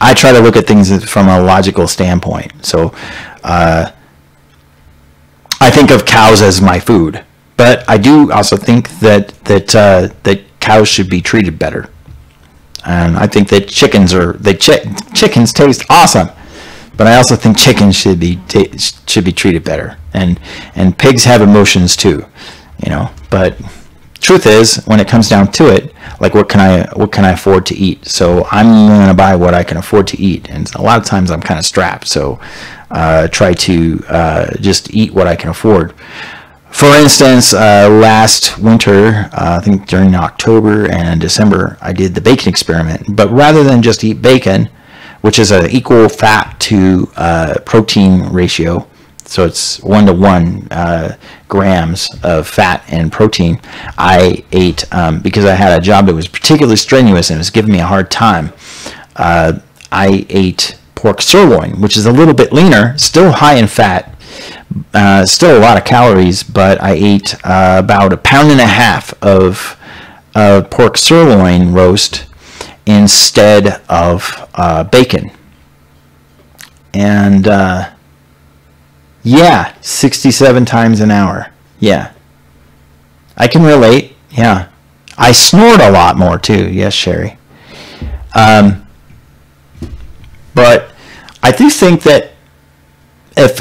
I try to look at things from a logical standpoint. So I think of cows as my food, but I do also think that cows should be treated better, and I think that chickens taste awesome. But I also think chickens should be treated better, and pigs have emotions too, you know. But truth is, when it comes down to it, like what can I afford to eat? So I'm going to buy what I can afford to eat, and a lot of times I'm kind of strapped. So try to just eat what I can afford. For instance, last winter, I think during October and December, I did the bacon experiment. But rather than just eat bacon, which is an equal fat to protein ratio, so it's 1-to-1 grams of fat and protein, I ate, because I had a job that was particularly strenuous and was giving me a hard time, I ate pork sirloin, which is a little bit leaner, still high in fat, still a lot of calories, but I ate about 1.5 pounds of pork sirloin roast instead of bacon. And yeah, 67 times an hour. Yeah, I can relate. Yeah, I snort a lot more too. Yes, Sherry. But I do think that if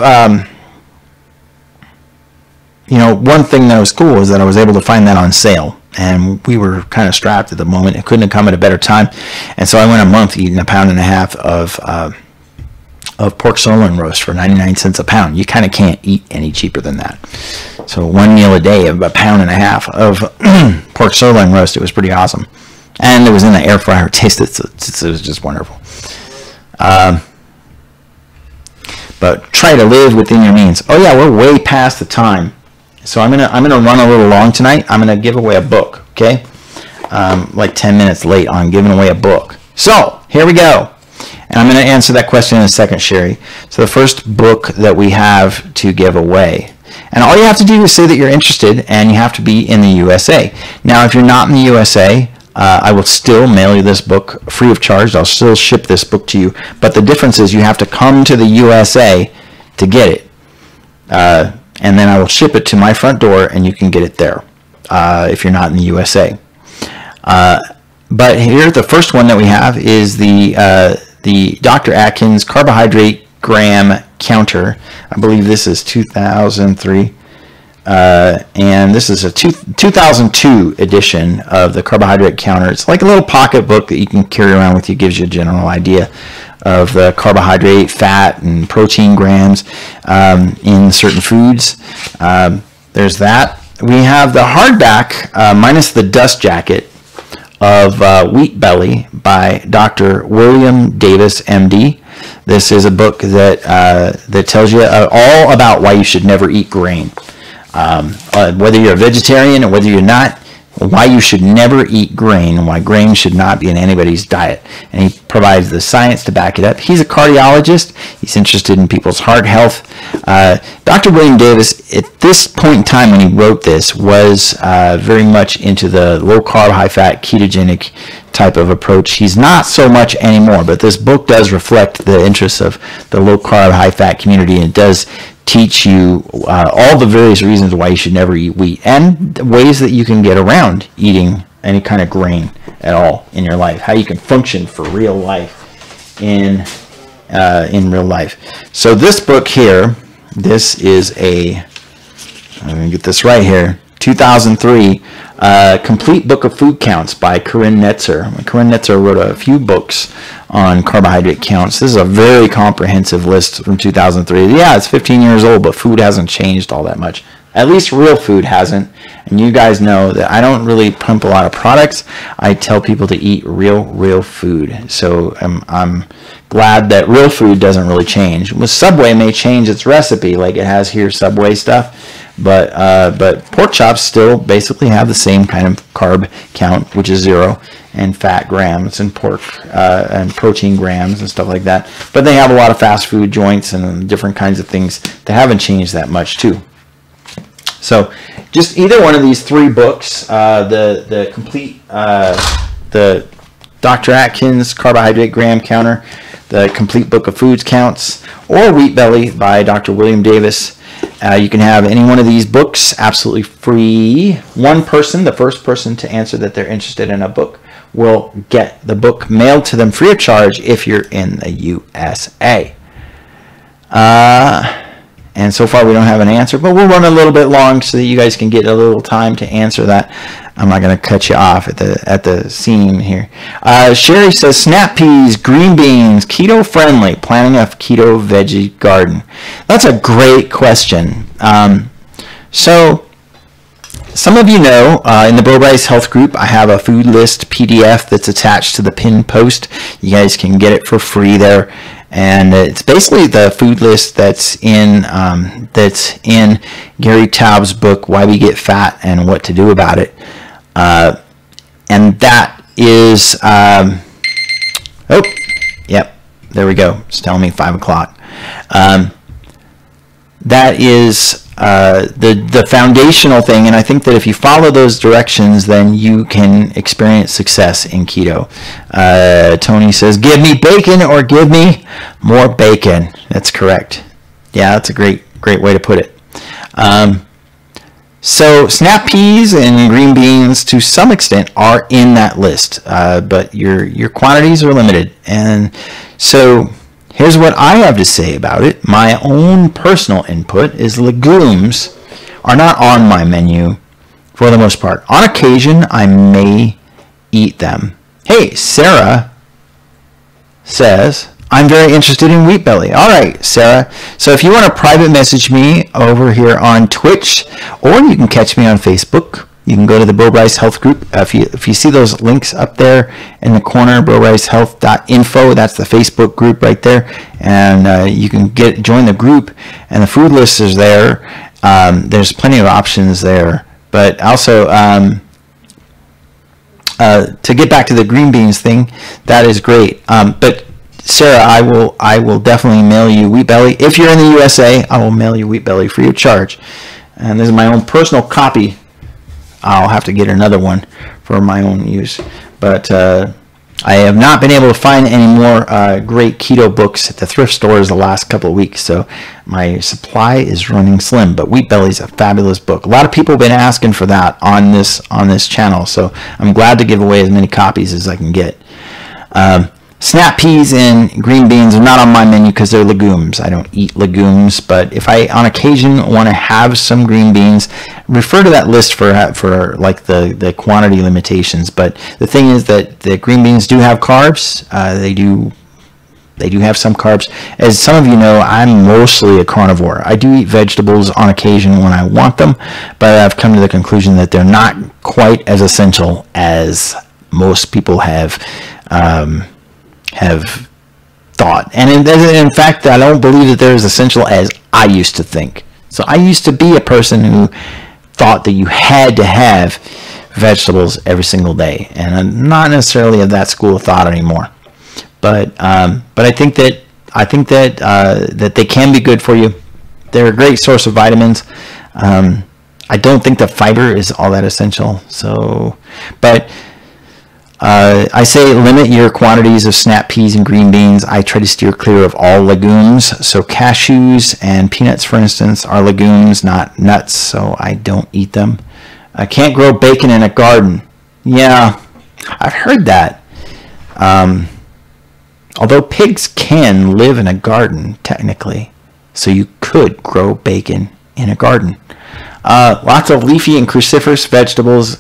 you know, one thing that was cool is that I was able to find that on sale, and we were kind of strapped at the moment. It couldn't have come at a better time, and so I went a month eating 1.5 pounds of pork sirloin roast for 99 cents a pound. You kind of can't eat any cheaper than that. So one meal a day of 1.5 pounds of pork sirloin roast. It was pretty awesome, and it was in the air fryer. It tasted, it was just wonderful. But try to live within your means. Oh yeah, we're way past the time. So I'm gonna run a little long tonight. I'm gonna give away a book, okay? Like 10 minutes late on giving away a book. So here we go, and I'm gonna answer that question in a second, Sherry. So the first book that we have to give away, and all you have to do is say that you're interested, and you have to be in the USA. Now, if you're not in the USA, I will still mail you this book free of charge. I'll still ship this book to you, but the difference is you have to come to the USA to get it. And then I will ship it to my front door, and you can get it there if you're not in the USA. But here, the first one that we have is the Dr. Atkins Carbohydrate Gram Counter. I believe this is 2003. And this is a 2002 edition of the Carbohydrate Counter. It's like a little pocket book that you can carry around with you. It gives you a general idea of the carbohydrate, fat, and protein grams in certain foods. There's that. We have the hardback, minus the dust jacket, of Wheat Belly by Dr. William Davis, MD. This is a book that tells you all about why you should never eat grain. Whether you're a vegetarian or whether you're not, why you should never eat grain, and why grain should not be in anybody's diet. And he provides the science to back it up. He's a cardiologist. He's interested in people's heart health. Dr. William Davis, at this point in time when he wrote this, was very much into the low-carb, high-fat, ketogenic type of approach. He's not so much anymore, but this book does reflect the interests of the low-carb, high-fat community, and it does teach you all the various reasons why you should never eat wheat, and ways that you can get around eating any kind of grain at all in your life, how you can function for real life in real life. So this book here, this is a, let me get this right here, 2003, Complete Book of Food Counts by Corinne Netzer. Corinne Netzer wrote a few books on carbohydrate counts. This is a very comprehensive list from 2003. Yeah, it's 15 years old, but food hasn't changed all that much. At least real food hasn't. And you guys know that I don't really pump a lot of products. I tell people to eat real food. So I'm glad that real food doesn't really change. Well, Subway may change its recipe, like it has here Subway stuff, but pork chops still basically have the same kind of carb count, which is 0, and fat grams, and pork and protein grams and stuff like that. But they have a lot of fast food joints and different kinds of things that haven't changed that much too. So just either one of these 3 books, the complete, the Dr. Atkins Carbohydrate Gram Counter, the Complete Book of Foods Counts, or Wheat Belly by Dr. William Davis. You can have any one of these books absolutely free. One person, the first person to answer that they're interested in a book, will get the book mailed to them free of charge if you're in the USA. And so far we don't have an answer, but we'll run a little bit long so that you guys can get a little time to answer that. I'm not going to cut you off at the seam here. Sherry says, snap peas, green beans, keto friendly, planning a keto veggie garden. That's a great question. So some of you know, in the BroBryceHealth group, I have a food list PDF that's attached to the pinned post. You guys can get it for free there. And it's basically the food list that's in Gary Taub's book, Why We Get Fat and What to Do About It. And that is, oh, yep, there we go. It's telling me 5 o'clock. That is the foundational thing, and I think that if you follow those directions, then you can experience success in keto. Tony says, give me bacon or give me more bacon. That's correct. Yeah, that's a great way to put it. So snap peas and green beans to some extent are in that list, but your quantities are limited. And so here's what I have to say about it. My own personal input is legumes are not on my menu for the most part. On occasion, I may eat them. Hey, Sarah says, I'm very interested in Wheat Belly. All right, Sarah. So if you want to private message me over here on Twitch, or you can catch me on Facebook. You can go to the BroBryceHealth group. If you see those links up there in the corner, brobrycehealth.info, that's the Facebook group right there. And you can join the group, and the food list is there. There's plenty of options there. But also, to get back to the green beans thing, that is great. But Sarah, I will definitely mail you Wheat Belly. If you're in the USA, I will mail you Wheat Belly free of charge. And this is my own personal copy. I'll have to get another one for my own use. But I have not been able to find any more great keto books at the thrift stores the last couple of weeks. So my supply is running slim. But Wheat Belly is a fabulous book. A lot of people have been asking for that on this channel. So I'm glad to give away as many copies as I can get. Snap peas and green beans are not on my menu because they're legumes. I don't eat legumes, but if I on occasion want to have some green beans, refer to that list for like the quantity limitations. But the thing is that the green beans do have carbs. They do have some carbs. As some of you know, I'm mostly a carnivore. I do eat vegetables on occasion when I want them, but I've come to the conclusion that they're not quite as essential as most people have thought. And in fact, I don't believe that they're as essential as I used to think. So I used to be a person who thought that you had to have vegetables every single day, and I'm not necessarily of that school of thought anymore. But I think that they can be good for you. They're a great source of vitamins. I don't think the fiber is all that essential. So, but I say limit your quantities of snap peas and green beans. I try to steer clear of all legumes. So cashews and peanuts, for instance, are legumes, not nuts, so I don't eat them. I can't grow bacon in a garden. Yeah, I've heard that. Although pigs can live in a garden, technically. So you could grow bacon in a garden. Lots of leafy and cruciferous vegetables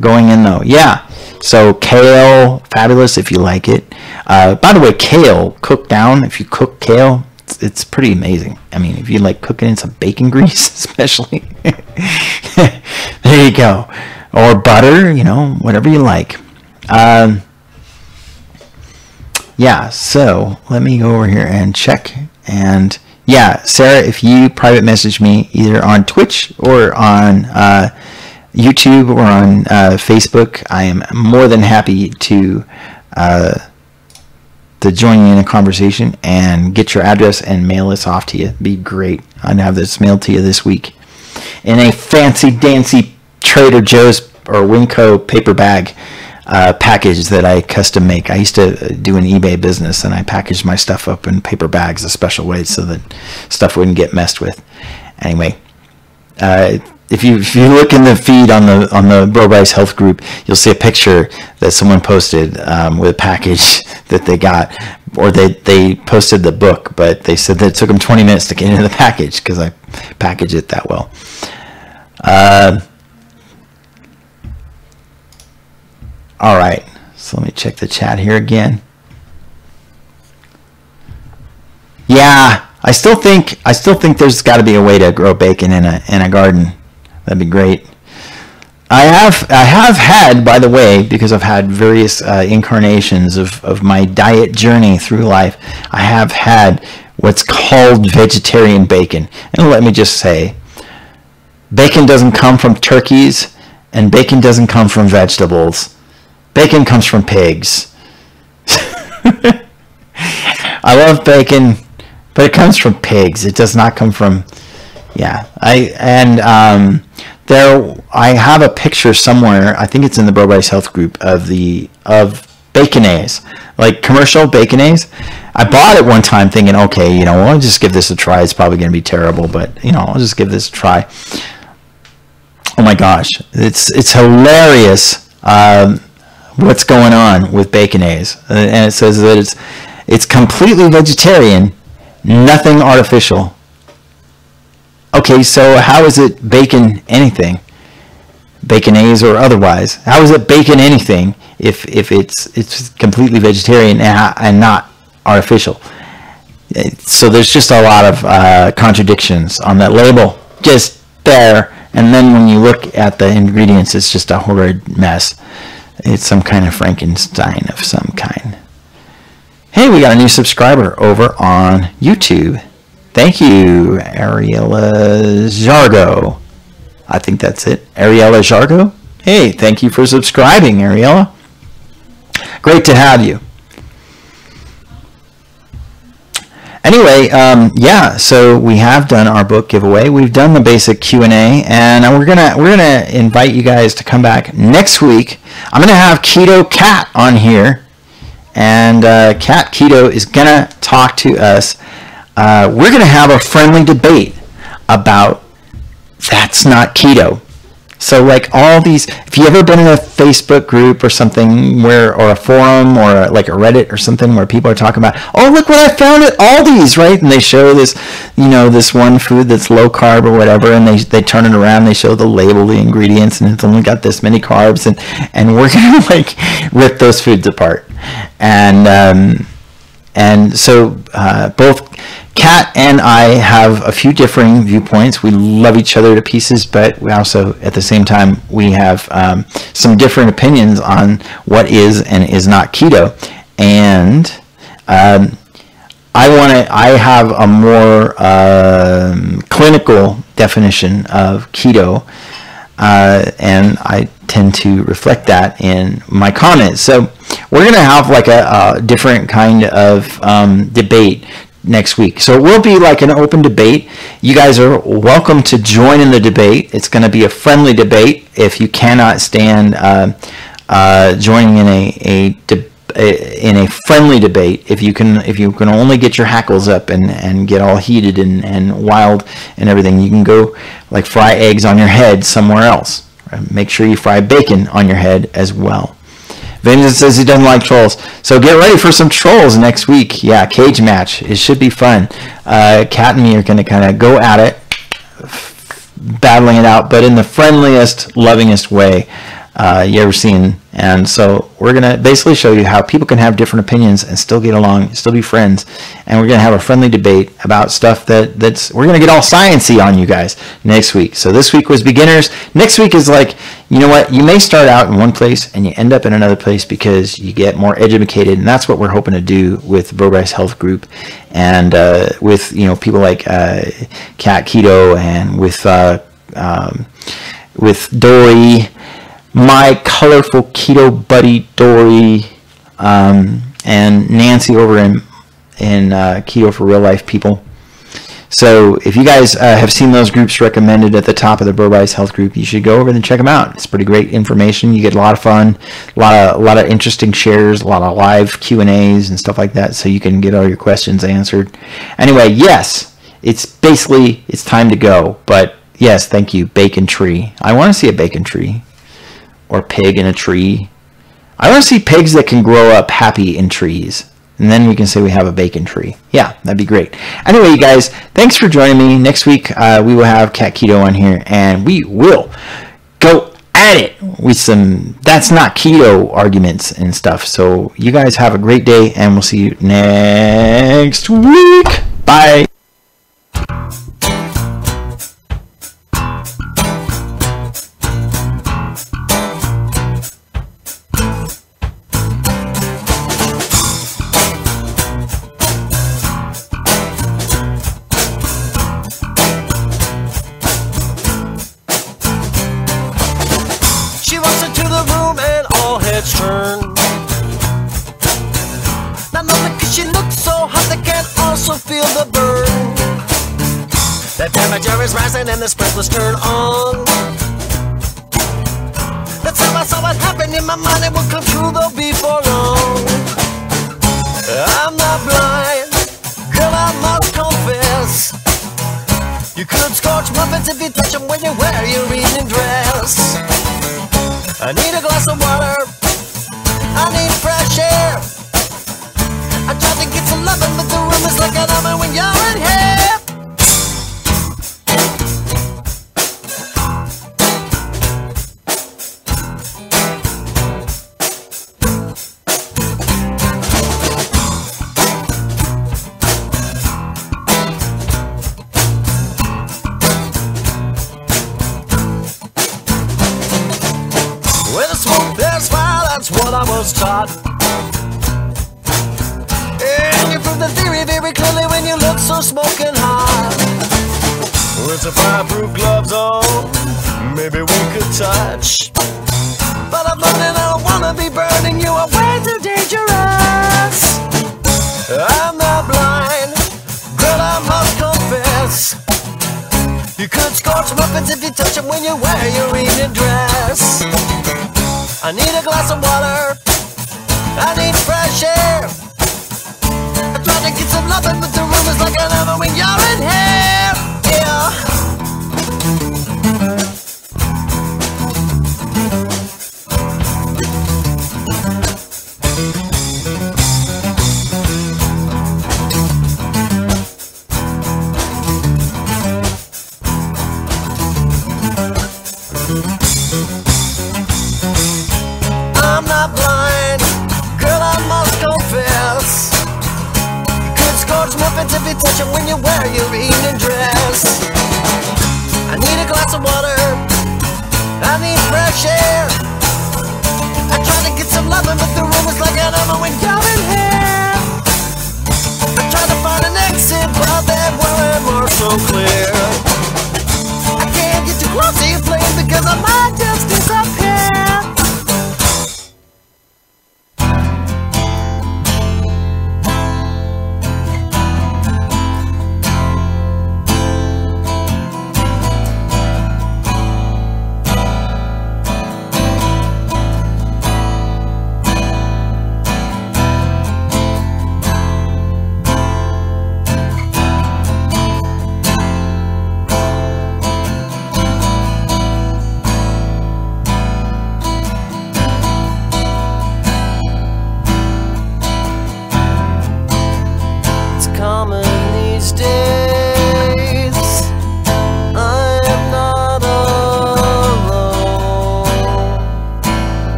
going in though. Yeah. So kale, fabulous if you like it. By the way, kale cooked down. If you cook kale, it's pretty amazing. I mean, if you like cooking in some bacon grease, especially, there you go. Or butter, you know, whatever you like. Yeah, so let me go over here and check. And yeah, Sarah, if you private message me either on Twitch or on YouTube or on Facebook, I am more than happy to join you in a conversation and get your address and mail this off to you. It'd be great. I'd have this mailed to you this week in a fancy dancy Trader Joe's or Winco paper bag package that I custom make. I used to do an eBay business, and I packaged my stuff up in paper bags a special way so that stuff wouldn't get messed with. Anyway, if you look in the feed on the BroBryce Health group, you'll see a picture that someone posted with a package that they got, or they posted the book, but they said that it took them 20 minutes to get into the package because I packaged it that well. All right, so let me check the chat here again. Yeah, I still think there's got to be a way to grow bacon in a garden. That'd be great. I have had, by the way, because I've had various incarnations of my diet journey through life, I have had what's called vegetarian bacon. And let me just say, bacon doesn't come from turkeys, and bacon doesn't come from vegetables. Bacon comes from pigs. I love bacon, but it comes from pigs. It does not come from, yeah. I have a picture somewhere. I think it's in the BroBryce Health group of Baconaise, like commercial Baconaise. I bought it one time thinking, okay, you know, I'll just give this a try. It's probably going to be terrible, but you know, I'll just give this a try. Oh my gosh, it's hilarious. What's going on with Baconaise, and it says that it's completely vegetarian, nothing artificial. Okay, so how is it bacon anything, Baconaise or otherwise? How is it bacon anything if it's completely vegetarian and not artificial? So there's just a lot of contradictions on that label, just there. And then when you look at the ingredients, it's just a horrid mess. It's some kind of Frankenstein of some kind. Hey, we got a new subscriber over on YouTube. Thank you, Ariella Jargo. I think that's it. Ariella Jargo. Hey, thank you for subscribing, Ariella. Great to have you. Anyway, yeah, so we have done our book giveaway. We've done the basic Q&A, and we're gonna invite you guys to come back next week. I'm gonna have Keto Cat on here, and Cat Keto is gonna talk to us. We're gonna have a friendly debate about that's not keto. So like all these, if you ever been in a Facebook group or something or a forum or like a Reddit or something where people are talking about, oh, look what I found at Aldi's, right? And they show this, you know, this one food that's low carb or whatever, and they turn it around, they show the label, the ingredients, and it's only got this many carbs, and we're going to like rip those foods apart. And so both Kat and I have a few differing viewpoints. We love each other to pieces, but we also, at the same time, we have some different opinions on what is and is not keto. And I have a more clinical definition of keto, and I tend to reflect that in my comments. So we're going to have like a different kind of debate next week. So it will be like an open debate. You guys are welcome to join in the debate. It's going to be a friendly debate. If you cannot stand joining in a friendly debate, if you can only get your hackles up and get all heated and wild and everything, you can go like fry eggs on your head somewhere else. Make sure you fry bacon on your head as well. Vincent says he doesn't like trolls. So get ready for some trolls next week. Yeah, cage match. It should be fun. Kat and me are going to kind of go at it. battling it out, but in the friendliest, lovingest way you ever seen. And so we're going to basically show you how people can have different opinions and still get along, still be friends. And we're going to have a friendly debate about stuff that's we're going to get all sciencey on you guys next week. So this week was beginners. Next week is like, you know what, you may start out in one place and you end up in another place because you get more educated, and that's what we're hoping to do with BroBryce Health Group, and with, you know, people like Keto, and with Dory, my colorful keto buddy Dory, and Nancy over in Keto for Real Life People. So if you guys have seen those groups recommended at the top of the BroBryce Health Group, you should go over and check them out. It's pretty great information. You get a lot of fun, a lot of interesting shares, a lot of live Q&As and stuff like that, so you can get all your questions answered. Anyway, yes, it's time to go. But yes, thank you, bacon tree. I want to see a bacon tree, or pig in a tree. I want to see pigs that can grow up happy in trees. And then we can say we have a bacon tree. Yeah, that'd be great. Anyway, you guys, thanks for joining me. Next week, we will have Cat Keto on here, and we will go at it with some that's not keto arguments and stuff. So you guys have a great day, and we'll see you next week. Bye. Turn. Not only cause she looks so hot, they can also feel the burn. The temperature is rising and the sprinklers turn on. That's how I saw it happen in my mind. It will come true though before long. I'm not blind, girl, I must confess. You could scorch muffins if you touch them when you wear your evening dress. I need a glass of water, I need fresh air. I tried to get some loving, but the room is like an oven when you're in here. Where the smoke, there's fire, that's what I was taught. And you prove the theory very clearly when you look so smoking hot. With the fireproof gloves on, maybe we could touch. But I'm learning I don't wanna be burning you, are way too dangerous. I'm not blind, girl, I must confess. You could scorch muffins if you touch them when you wear your evening dress. I need a glass of water, I need fresh air. I tried to get some loving, but the room is like an oven when you're in here. Yeah. I'm not blind, girl, I must confess. You could scorch muffins if you touch them when you wear your evening dress. I need a glass of water, I need fresh air. I tried to get some loving, but the room is like an oven when you're in here. I tried to find an exit, but that weren't more so clear. I can't get too close to your flame because I might just disappear.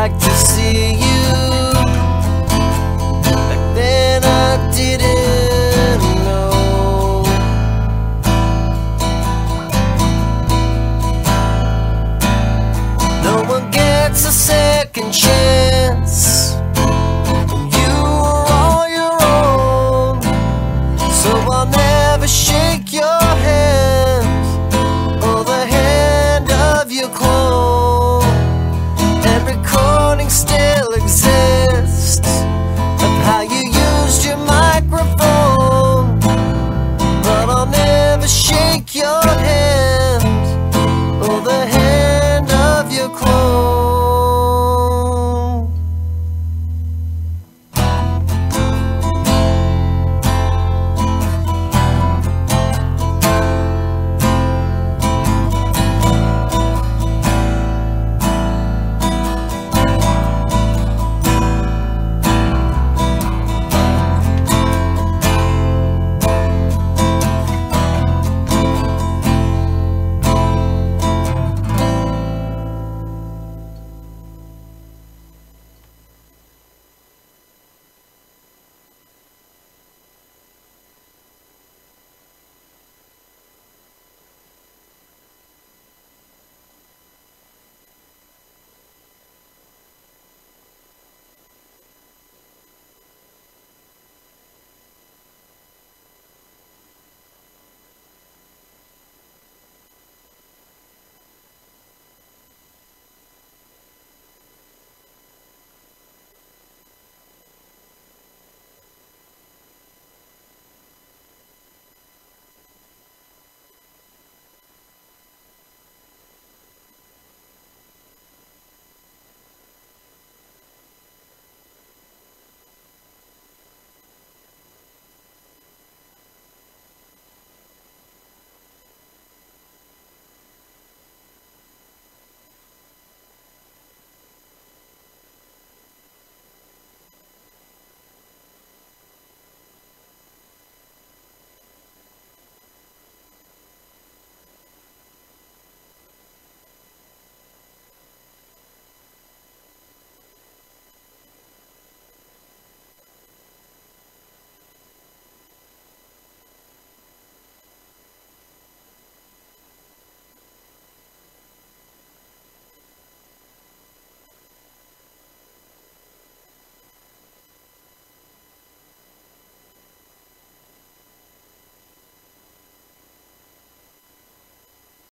like to see you. Back then I didn't know. No one gets a second chance.